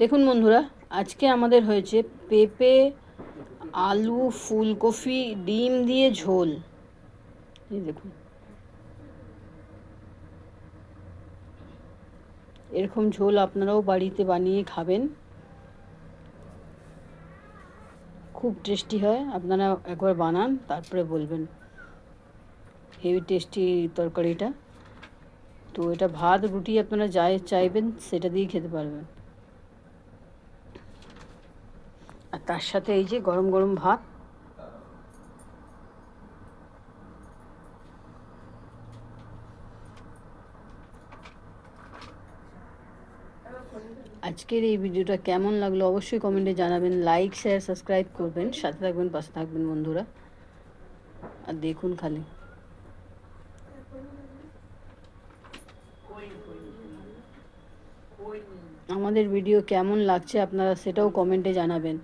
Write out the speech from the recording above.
দেখুন বন্ধুরা, আজকে আমাদের হয়েছে পেঁপে, আলু, ফুলকপি, ডিম দিয়ে ঝোল। এই দেখুন, এরকম ঝোল আপনারাও বাড়িতে বানিয়ে খাবেন, খুব টেস্টি হয়। আপনারা একবার বানান, তারপরে বলবেন হেভি টেস্টি তরকারিটা। তো এটা ভাত রুটি আপনারা যাই চাইবেন সেটা দিয়েই খেতে পারবেন। আর তার সাথে এই যে গরম গরম ভাত। আজকের এই ভিডিওটা কেমন লাগলো অবশ্যই কমেন্টে জানাবেন। লাইক শেয়ার সাবস্ক্রাইব করবেন, সাথে থাকবেন, পাশে থাকবেন বন্ধুরা। আর দেখুন খালি আমাদের ভিডিও কেমন লাগছে আপনারা সেটাও কমেন্টে জানাবেন।